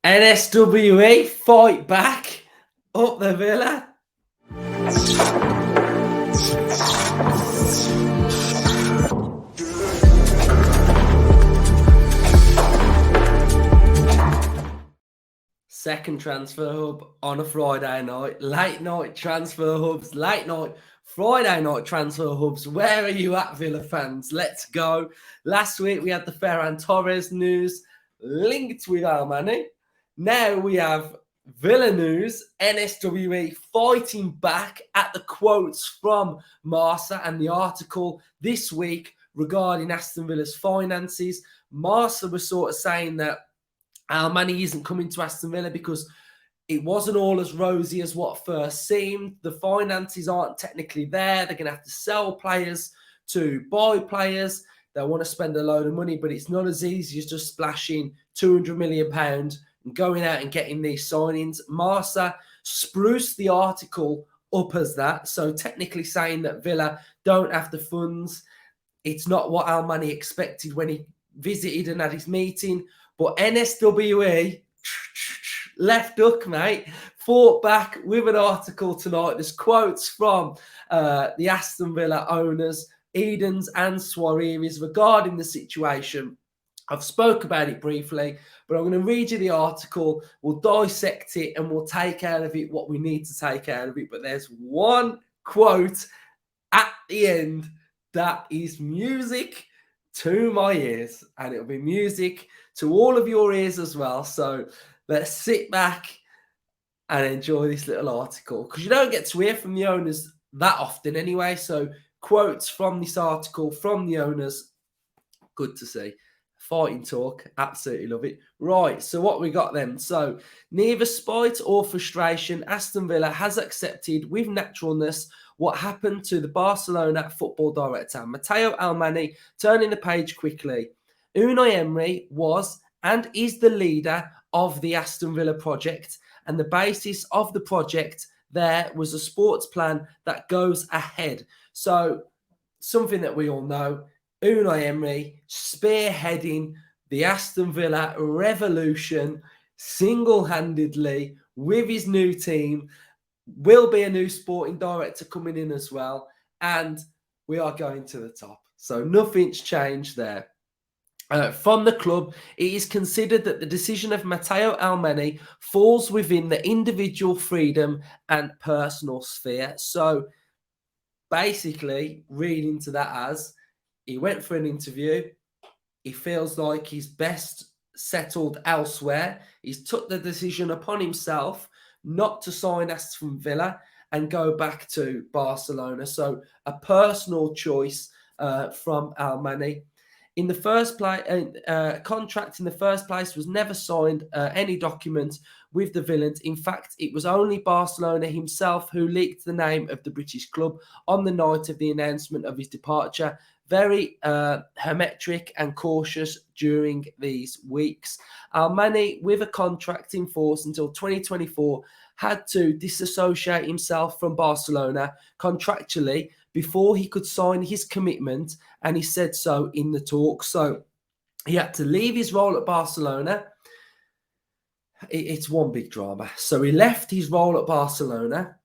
NSWE fight back up the Villa. Second transfer hub on a Friday night. Late night transfer hubs, late night Friday night transfer hubs. Where are you at, Villa fans? Let's go. Last week we had the Ferran Torres news linked with Alemany. Now we have Villa news, NSWE fighting back at the quotes from Marsa and the article this week regarding Aston Villa's finances. Marsa was sort of saying that Alemany isn't coming to Aston Villa because it wasn't all as rosy as what first seemed. The finances aren't technically there. They're going to have to sell players to buy players. They want to spend a load of money, but it's not as easy as just splashing £200 million and going out and getting these signings. Marsa spruced the article up as that. So technically saying that Villa don't have the funds. It's not what Alemany expected when he visited and had his meeting. But NSWE, left hook, mate, fought back with an article tonight. There's quotes from the Aston Villa owners, Edens and Nswe, regarding the situation. I've spoke about it briefly, but I'm going to read you the article. We'll dissect it and we'll take out of it what we need to take out of it. But there's one quote at the end that is music to my ears, and it'll be music to all of your ears as well. So let's sit back and enjoy this little article, because you don't get to hear from the owners that often anyway. So quotes from this article from the owners, good to see. Fighting talk, absolutely love it. Right, so what we got then? So neither spite or frustration, Aston Villa has accepted with naturalness what happened to the Barcelona football director, Matteo Alemany, turning the page quickly. Unai Emery was and is the leader of the Aston Villa project, and the basis of the project there was a sports plan that goes ahead. So something that we all know, Unai Emery spearheading the Aston Villa revolution single-handedly with his new team. Will be a new sporting director coming in as well, and we are going to the top. So nothing's changed there. From the club, it is considered that the decision of Matteo Alemany falls within the individual freedom and personal sphere. So basically, read into that as he went for an interview. He feels like he's best settled elsewhere. He's took the decision upon himself not to sign Aston Villa and go back to Barcelona. So a personal choice from Alemany. In the first place, contract in the first place was never signed any document with the Villains. In fact, it was only Barcelona himself who leaked the name of the British club on the night of the announcement of his departure. Very hermetic and cautious during these weeks. Alemany, with a contract in force until 2024, had to disassociate himself from Barcelona contractually before he could sign his commitment, and he said so in the talk. So he had to leave his role at Barcelona. It's one big drama. So he left his role at Barcelona.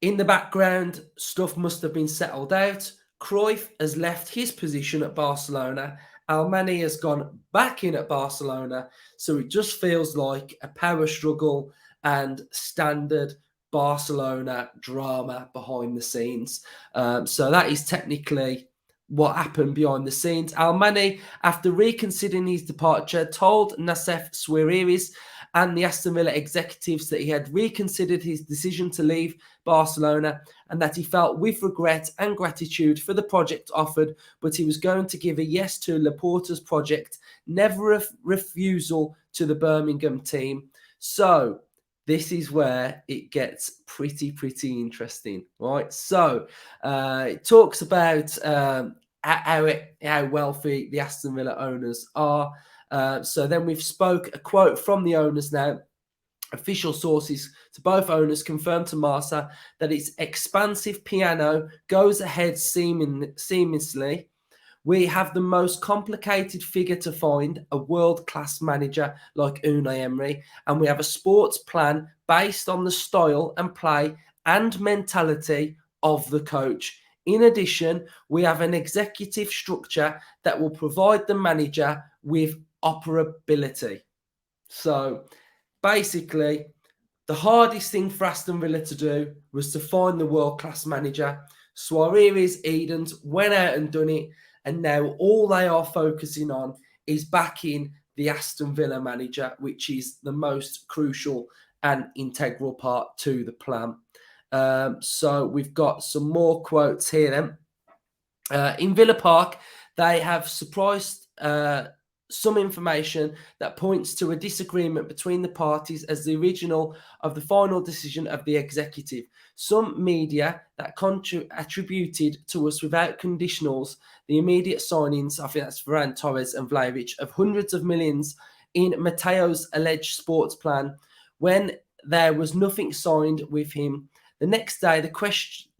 In the background, stuff must have been settled out. Cruyff has left his position at Barcelona. Alemany has gone back in at Barcelona. So it just feels like a power struggle and standard Barcelona drama behind the scenes. So that is technically what happened behind the scenes. Alemany, after reconsidering his departure, told Nswe and the Aston Villa executives that he had reconsidered his decision to leave Barcelona and that he felt with regret and gratitude for the project offered, but he was going to give a yes to Laporta's project, never a refusal to the Birmingham team. So this is where it gets pretty interesting, right? So it talks about how wealthy the Aston Villa owners are. So then we've spoke a quote from the owners now. Official sources to both owners confirmed to Marsa that its expansive piano goes ahead seamlessly We have the most complicated figure to find, a world-class manager like Unai Emery, and we have a sports plan based on the style and play and mentality of the coach. In addition, we have an executive structure that will provide the manager with operability. So basically, the hardest thing for Aston Villa to do was to find the world-class manager. Suarez Edens went out and done it, and now all they are focusing on is backing the Aston Villa manager, which is the most crucial and integral part to the plan. So we've got some more quotes here then. In Villa Park, they have surprised some information that points to a disagreement between the parties as the original of the final decision of the executive. Some media that attributed to us without conditionals the immediate signings, I think that's Ferran Torres and Vlahovic, of hundreds of millions in Mateo's alleged sports plan, when there was nothing signed with him. The next day, they questioned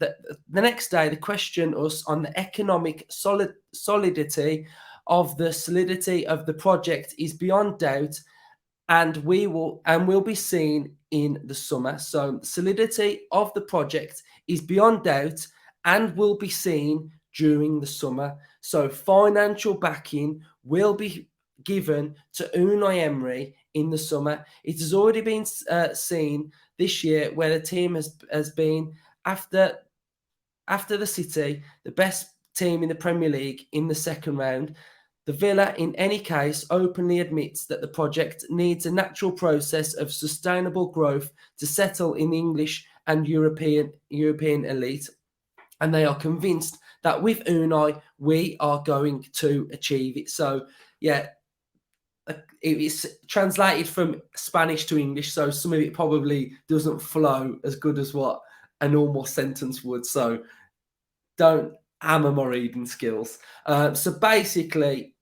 us on the economic solidity of the project is beyond doubt, and will be seen in the summer. So the solidity of the project is beyond doubt and will be seen during the summer. So financial backing will be given to Unai Emery in the summer. It has already been seen this year where the team has been, after the City, the best team in the Premier League in the second round. The Villa, in any case, openly admits that the project needs a natural process of sustainable growth to settle in English and European elite. And they are convinced that with Unai, we are going to achieve it. So, yeah, it's translated from Spanish to English, so some of it probably doesn't flow as good as what a normal sentence would. So don't hammer my reading skills. So basically,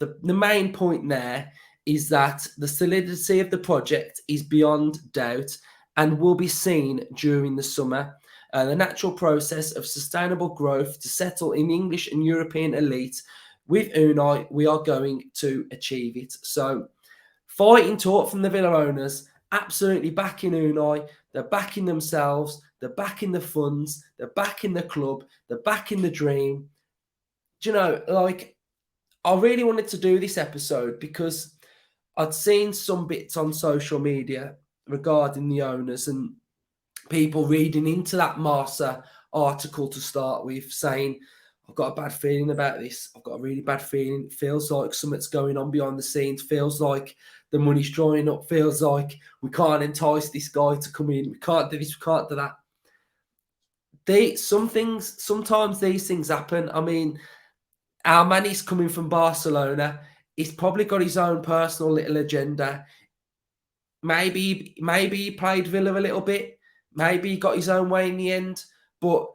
the main point there is that the solidity of the project is beyond doubt and will be seen during the summer. The natural process of sustainable growth to settle in English and European elite. With Unai, we are going to achieve it. So, fighting talk from the Villa owners, absolutely backing Unai. They're backing themselves. They're backing the funds. They're backing the club. They're backing the dream. Do you know, like, I really wanted to do this episode because I'd seen some bits on social media regarding the owners and people reading into that Marca article to start with, saying, I've got a bad feeling about this. I've got a really bad feeling. It feels like something's going on behind the scenes. Feels like the money's drying up. Feels like we can't entice this guy to come in. We can't do this. We can't do that. Sometimes these things happen. I mean, Alemany's coming from Barcelona. He's probably got his own personal little agenda. Maybe he played Villa a little bit. Maybe he got his own way in the end. But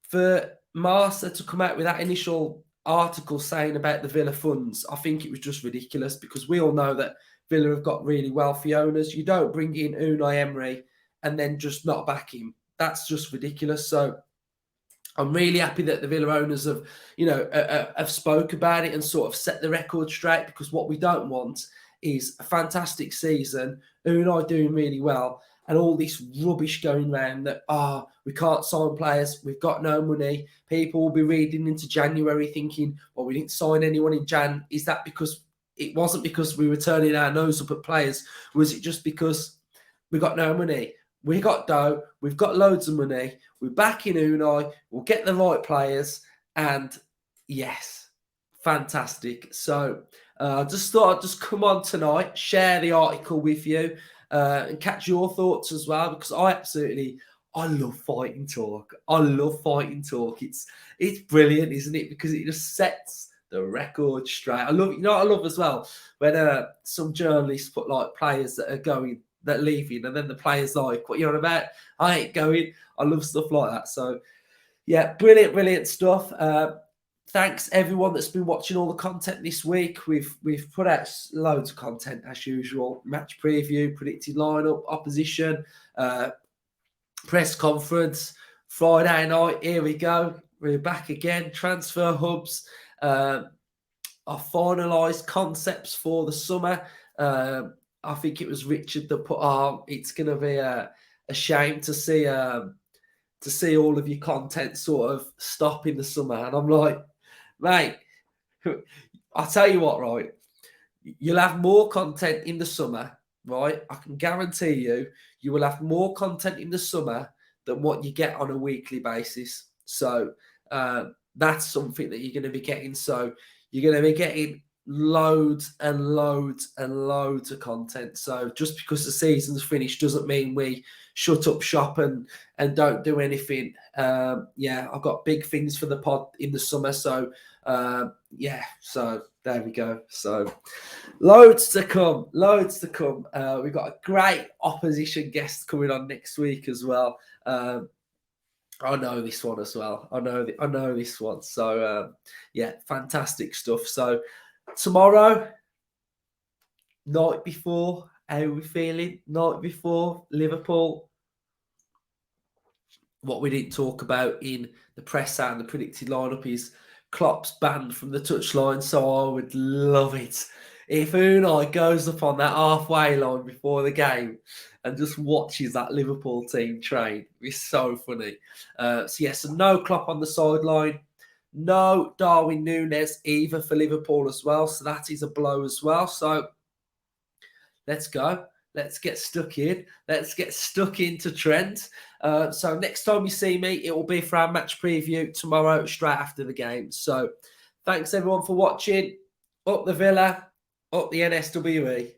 for Marca to come out with that initial article saying about the Villa funds, I think it was just ridiculous, because we all know that Villa have got really wealthy owners. You don't bring in Unai Emery and then just not back him. That's just ridiculous. So I'm really happy that the Villa owners have, have spoke about it and sort of set the record straight, because what we don't want is a fantastic season, Unai doing really well, and all this rubbish going around that, we can't sign players, we've got no money. People will be reading into January thinking, well, we didn't sign anyone in Jan. Is that because it wasn't because we were turning our nose up at players? Was it just because we got no money? We got dough, we've got loads of money, we're back in Unai, we'll get the right players, and yes, fantastic. So I just thought I'd just come on tonight, share the article with you, and catch your thoughts as well, because I love fighting talk. I love fighting talk. It's brilliant, isn't it? Because it just sets the record straight. I love, what I love as well, when some journalists put like players that leaving, and then the players like, what you on about? I ain't going. I love stuff like that. So yeah, brilliant stuff. Thanks everyone that's been watching all the content this week. We've put out loads of content as usual. Match preview, predicted lineup, opposition, press conference, Friday night. Here we go. We're back again. Transfer hubs. I finalised concepts for the summer. I think it was Richard that put on. It's going to be a shame to see all of your content sort of stop in the summer. And I'm like, mate, I'll tell you what, right? You'll have more content in the summer, right? I can guarantee you will have more content in the summer than what you get on a weekly basis. So that's something that you're going to be getting. So you're going to be getting loads and loads and loads of content. So just because the season's finished doesn't mean we shut up shop and don't do anything. Yeah, I've got big things for the pod in the summer. So yeah, so there we go. So loads to come, loads to come. We've got a great opposition guest coming on next week as well. I know this one as well. I know this one. So yeah, fantastic stuff. So tomorrow, night before, how are we feeling? Night before Liverpool. What we didn't talk about in the press and the predicted lineup is Klopp's banned from the touchline. So I would love it if Unai goes up on that halfway line before the game and just watches that Liverpool team train. It's so funny. So yes, no Klopp on the sideline. No Darwin Núñez either for Liverpool as well. So that is a blow as well. So let's go. Let's get stuck in. Let's get stuck into Trent. So next time you see me, it will be for our match preview tomorrow, straight after the game. So thanks everyone for watching. Up the Villa, up the NSWE.